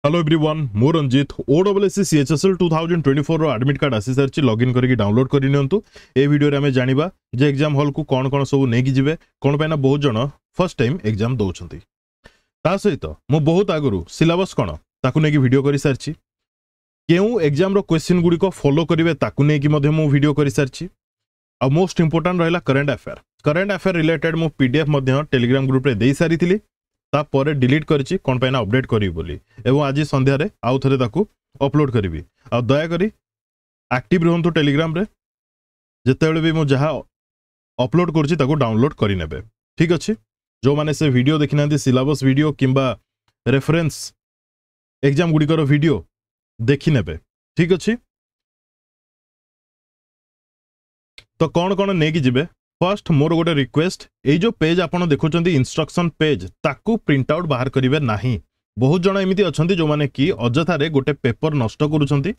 Hello everyone मो Ranjit ओडब्ल्यूएससी CHSL 2024 रो admit card आसी Sarchi login करके डाउनलोड करि नियंतु। ए वीडियो रे हमें जानिबा जे एग्जाम हॉल को कोन कोन सब नेकी जिवे कोन पैना बहुत जण फर्स्ट टाइम एग्जाम दउछंती। ता सहित मो बहुत आगरु सिलेबस कोन ताकु नेकी वीडियो करि सारची, केउ एग्जाम रो क्वेश्चन गुडी को फॉलो करिवे ताकु नेकी मध्ये मो वीडियो करि सारची। आ मोस्ट इंपोर्टेंट रहला करंट अफेयर रिलेटेड मो पीडीएफ मध्ये टेलीग्राम ग्रुप रे देई सारिथिली, तापर डिलीट करछि कोन पैना अपडेट करी बोली एवं आज संध्या रे आउ थरे ताकू अपलोड करबी। आ दया करी एक्टिव रहंतु टेलीग्राम रे, जेतेबेले भी मो जहा अपलोड करछि ताकू डाउनलोड करि नेबे। ठीक अछि, जो माने से वीडियो देखिनांती सिलेबस वीडियो किंबा रेफरेंस एग्जाम गुडी कर वीडियो देखि नेबे। ठीक अछि, तो कोन कोन नेकी जिबे। फर्स्ट मोर गोटे रिक्वेस्ट, ये जो पेज आपन देखुचंती इंस्ट्रक्शन पेज ताकू प्रिंट आउट बाहर करिवे नाही। बहुत जण एमिति अछंती जो माने कि अजथा रे गोटे पेपर नष्ट करूचंती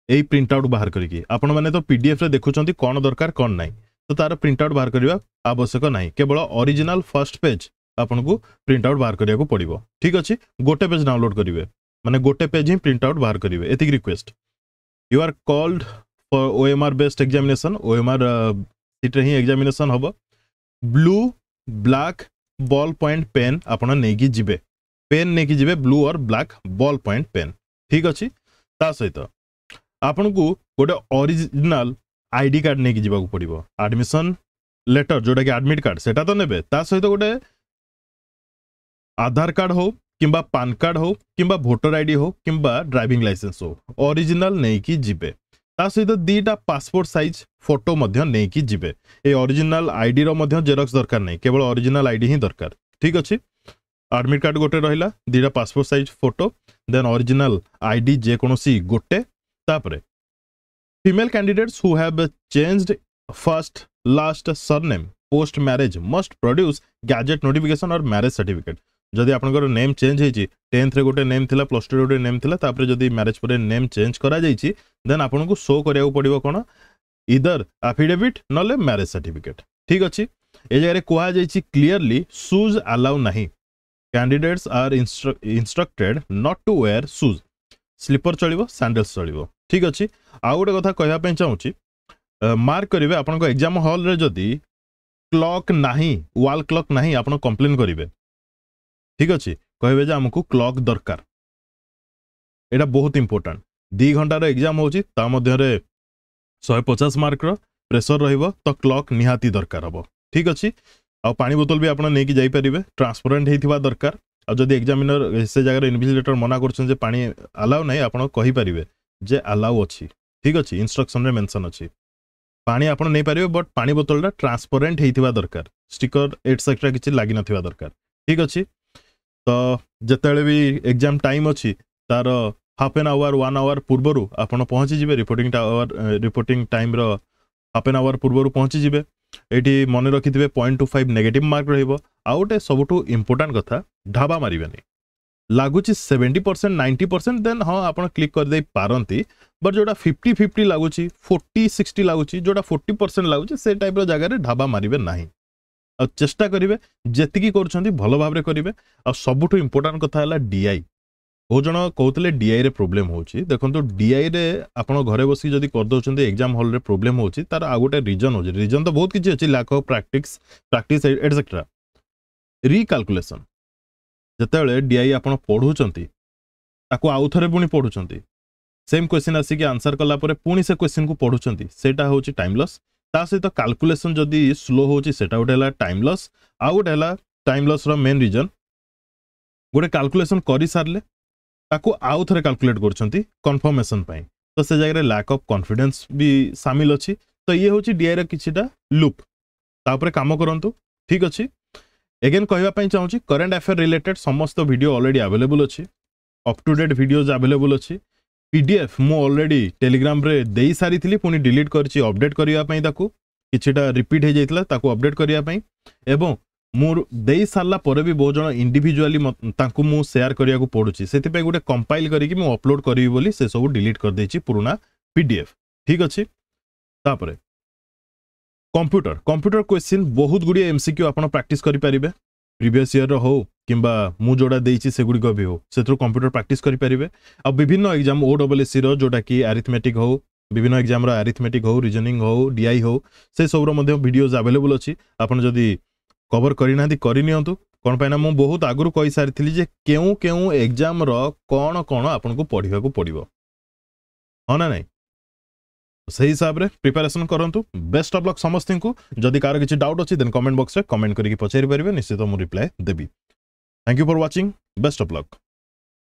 एई प्रिंट आउट बाहर करिकी। आपन माने तो पीडीएफ रे देखुचंती कोन दरकार कोन नाही, तो तार प्रिंट आउट बाहर करिवा आवश्यक नाही, केवल ओरिजिनल फर्स्ट पेज आपन को प्रिंट आउट बाहर करिया को पड़िबो। ठीक अछि, गोटे पेज डाउनलोड करिवे माने गोटे पेज ही प्रिंट आउट बाहर करिवे। एतिक request. You are called for OMR based examination. OMR sheet ही एग्जामिनेशन हम blue black ball point pen आपन नेकी जिबे, पेन नेकी जिबे ब्लू और ब्लैक बॉल पॉइंट पेन। ठीक अछि, ता सहित आपन को गोटे ओरिजिनल आईडी कार्ड नेकी जिबा को पड़िबो। एडमिशन लेटर जोटा कि एडमिट कार्ड सेटा तो नेबे, ता सहित गोटे आधार कार्ड हो किंबा पान कार्ड हो किंबा वोटर आईडी हो किंबा ड्राइविंग लाइसेंस हो ओरिजिनल नेकी जिबे। ता सहित दीटा पासपोर्ट साइज फोटो मध्य नेकी जिबे। ए ओरिजिनल आईडी रो मध्य जेरॉक्स दरकार नहीं, केवल ओरिजिनल आईडी ही दरकार। ठीक अछि, एडमिट कार्ड गोटे रहिला, दीटा passport size photo, then original ID जे कोनोसी गोटे। तापरे female candidates who have changed first last surname post marriage must produce gazette notification और मैरिज सर्टिफिकेट। जदि आपनकर नेम चेंज होईची, 10th रे गोटे नेम थिला, प्लस 2 रे गोटे नेम थिला, तापरे जदि मैरिज परे नेम चेंज करा जाईची, देन आपन को शो करिया को पड़िबो कोन इधर एफिडेविट नले मैरिज सर्टिफिकेट। ठीक अछि, ए जगह रे कोहा जाईची क्लियरली शूज अलाउ नहीं। Candidates are instructed not to wear shoes, slipper चलिबो सैंडल्स चलिबो। ठीक अछि, आ गोटे कथा कहया पे चाहूची, मार्क करिवे आपन को एग्जाम हॉल रे जदि क्लॉक नाही, वॉल क्लॉक नाही, आपन कंप्लेन करिवे। ठीक अच्छे, कहबे जे हमको क्लॉक दरकार, एटा बहुत इंपोर्टेंट। 2 घंटार एग्जाम होची, ता मध्य रे 150 मार्क रो प्रेशर रहिबो, तो क्लॉक निहाती दरकार हबो। ठीक अच्छे, आ पानी बोतल भी आपन नेकी जाई परिबे, ट्रांसपेरेंट हेथिबा दरकार। आ जदि एग्जामिनर से जगह इन्विजिलेटर मना करछन जे पानी अलाउ नहीं, आपन कहि परिबे जे अलाउ अछि। ठीक अच्छे, इंस्ट्रक्शन रे मेंशन अछि, पानी आपन नै परिबे, बट पानी बोतलटा ट्रांसपेरेंट हेथिबा दरकार, स्टिकर एटसेट्रा किछि लागि नथिबा दरकार। ठीक अच्छे, तो जिते भी एग्जाम टाइम अच्छी तार हाफ एन आवर 1 आवर पूर्वर आपड़ पहुँची जिबे। रिपोर्टिंग टाइम रो हाफ एन आवर पूर्वर पहुँची जिबे। एटी मन रखि 0.25 नेगेटिव मार्क रहिबो। आ गोटे सबुठु इंपोर्टेंट कथा, ढाबा मारिबेनी। लगुच 70% 90% देन हाँ आप क्लिक कर दे पारंती, बट जोटा 50-50 लगुच 40-60 लगुच, जोटा 40% लगुच से टाइप जगह ढाबा मारिबे नाही। आ चेष्टा करेंगे जेतिकी करुछंती भल भाव करेंगे। आ सबुठु इंपोर्टेंट कथा है डीआई। बहुत जन कहते डीआई रे प्रोब्लेम होची, देखो डीआई रे आपण घरे बसी जदि कर दउछंती एग्जाम हॉल रे प्रोब्लेम होची, तार आ गोटे रीजन होची। रीजन तो बहुत किछि अछि, lack of practice etcetera. Recalculation जतेबेले डीआई आपण पढुचंती ताको आउ थरे पुनी पढुचंती, सेम क्वेश्चन आसिक आंसर कला परे पुनी से क्वेश्चन को पढुचंती, सेटा होची टाइम लॉस। ता सहित कैलकुलेशन जदि स्लो होची सेटा गोटे हला टाइम लॉस। आ गोटे हला टाइम लॉस रो मेन रीजन, गोटे कैलकुलेशन करि सारले ताको आउ थरे कैलकुलेट करछंती कंफर्मेशन पई, तो से जगह लैक ऑफ कॉन्फिडेंस भी शामिल अछि। तो ये होची डीआई रो किछिटा लूप, ता ऊपर काम करंतु। ठीक अछि, अगेन कहबा पई चाहूची करंट अफेयर रिलेटेड समस्त वीडियो ऑलरेडी अवेलेबल अछि, up to date videos available अछि। पीडीएफ मु ऑलरेडी टेलीग्राम रे देई सारी थिली, पुनी डिलीट करछि अपडेट करिया पई, ताकू किछिटा रिपीट हे जाइतला, ताकू अपडेट करिया पई। एवं मोर देई सारला परे भी बहुत जण इंडिविजुअली ताकू मु शेयर करिया को पडुछि, सेति पई गोटे कंपाइल करिकि मु अपलोड करिवि बोली से सब डिलीट कर देछि पुराना पीडीएफ। ठीक अछि, तापरे कंप्यूटर क्वेश्चन बहुत गुडी एमसीक्यू आपण प्रैक्टिस करि परिबे। प्रीवियस ईयर हो किंबा मु जोड़ा देइछि सेगुडी भी हो सेथरो कंप्यूटर प्रैक्टिस करि परिबे आ विभिन्न एग्जाम ओडब्ल्यूएससी रो जोटा कि अरिथमेटिक हो विभिन्न एग्जाम रो अरिथमेटिक हो रीजनिंग हो डीआई हो से सब रो मध्ये वीडियोज अवेलेबल अछि आपण जदी कवर करिना दी करि नियंतु कोन पैना मु बहुत आगुरु कहि सारिथिली जे केउ एग्जाम रो कोन आपन को पढिबा को पड़िबो हो ना नहीं सही हिसाब रे प्रिपरेशन करंतु बेस्ट ऑफ लक समस्त को जदी कार किछि डाउट अछि देन कमेंट बॉक्स रे कमेंट करिकि पचारि परिबे निश्चित मु reply Devi thank you for watching best of luck